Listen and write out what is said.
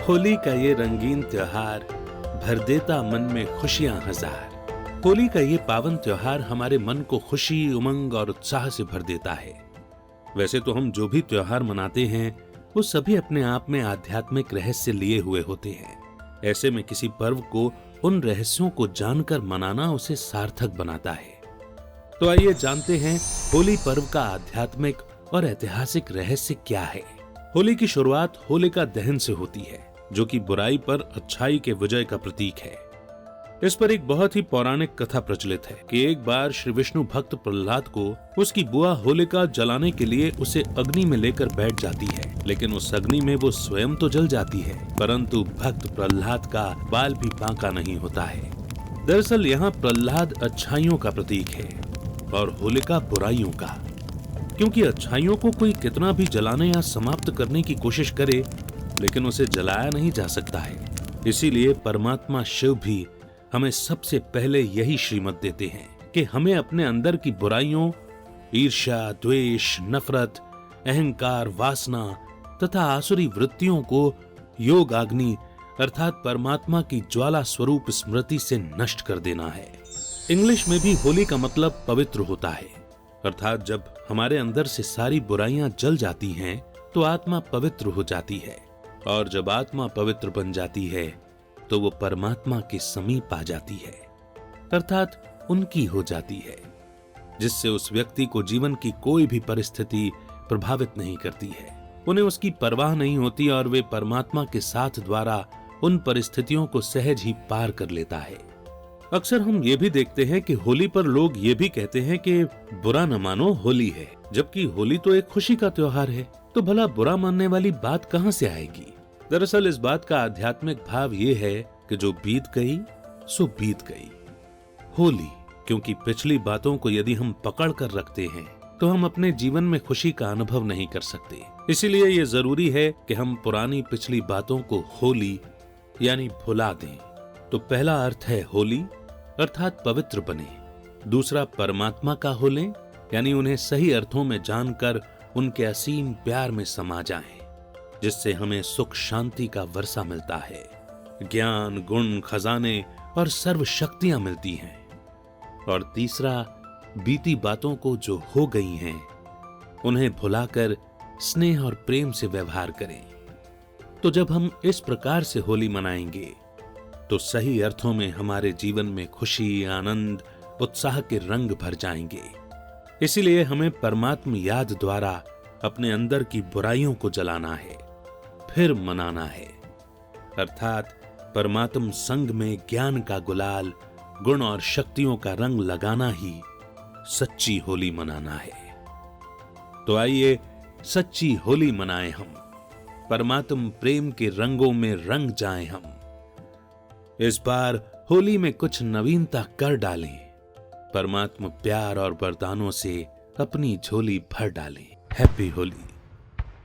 होली का ये रंगीन त्योहार भर देता मन में खुशियां हजार। होली का ये पावन त्योहार हमारे मन को खुशी, उमंग और उत्साह से भर देता है। वैसे तो हम जो भी त्योहार मनाते हैं वो सभी अपने आप में आध्यात्मिक रहस्य लिए हुए होते हैं। ऐसे में किसी पर्व को उन रहस्यों को जानकर मनाना उसे सार्थक बनाता है। तो आइए जानते हैं होली पर्व का आध्यात्मिक और ऐतिहासिक रहस्य क्या है। होली की शुरुआत होलिका दहन से होती है, जो कि बुराई पर अच्छाई के विजय का प्रतीक है। इस पर एक बहुत ही पौराणिक कथा प्रचलित है कि एक बार श्री विष्णु भक्त प्रहलाद को उसकी बुआ होलिका जलाने के लिए उसे अग्नि में लेकर बैठ जाती है, लेकिन उस अग्नि में वो स्वयं तो जल जाती है, परंतु भक्त प्रहलाद का बाल भी बांका नहीं होता है। दरअसल यहाँ प्रहलाद अच्छाइयों का प्रतीक है और होलिका बुराइयों का, क्योंकि अच्छाइयों को कोई कितना भी जलाने या समाप्त करने की कोशिश करे, लेकिन उसे जलाया नहीं जा सकता है। इसीलिए परमात्मा शिव भी हमें सबसे पहले यही श्रीमत देते हैं कि हमें अपने अंदर की बुराइयों, ईर्ष्या, द्वेष, नफरत, अहंकार, वासना तथा आसुरी वृत्तियों को योग अग्नि अर्थात परमात्मा की ज्वाला स्वरूप स्मृति से नष्ट कर देना है। इंग्लिश में भी होली का मतलब पवित्र होता है, अर्थात जब हमारे अंदर से सारी बुराइयां जल जाती हैं तो आत्मा पवित्र हो जाती है, और जब आत्मा पवित्र बन जाती है तो वो परमात्मा के समीप आ जाती है, अर्थात उनकी हो जाती है, जिससे उस व्यक्ति को जीवन की कोई भी परिस्थिति प्रभावित नहीं करती है। उन्हें उसकी परवाह नहीं होती और वे परमात्मा के साथ द्वारा उन परिस्थितियों को सहज ही पार कर लेता है। अक्सर हम ये भी देखते हैं कि होली पर लोग ये भी कहते हैं कि बुरा न मानो होली है, जबकि होली तो एक खुशी का त्योहार है, तो भला बुरा मानने वाली बात कहां से आएगी। दरअसल इस बात का आध्यात्मिक भाव ये है कि जो बीत गई सो बीत गई। होली, क्योंकि पिछली बातों को यदि हम पकड़ कर रखते हैं तो हम अपने जीवन में खुशी का अनुभव नहीं कर सकते। इसीलिए ये जरूरी है कि हम पुरानी पिछली बातों को होली यानी भुला दें। तो पहला अर्थ है होली अर्थात पवित्र बने। दूसरा परमात्मा का होले यानी उन्हें सही अर्थों में जानकर उनके असीम प्यार में समा जाएं, जिससे हमें सुख शांति का वर्षा मिलता है, ज्ञान, गुण, खजाने और सर्व शक्तियां मिलती हैं। और तीसरा बीती बातों को जो हो गई हैं उन्हें भुलाकर स्नेह और प्रेम से व्यवहार करें। तो जब हम इस प्रकार से होली मनाएंगे तो सही अर्थों में हमारे जीवन में खुशी, आनंद, उत्साह के रंग भर जाएंगे। इसीलिए हमें परमात्म याद द्वारा अपने अंदर की बुराइयों को जलाना है, फिर मनाना है, अर्थात परमात्म संग में ज्ञान का गुलाल, गुण और शक्तियों का रंग लगाना ही सच्ची होली मनाना है। तो आइए सच्ची होली मनाएं हम, परमात्म प्रेम के रंगों में रंग जाएं हम। इस बार होली में कुछ नवीनता कर डालें, परमात्मा प्यार और वरदानों से अपनी झोली भर डालें। हैप्पी होली।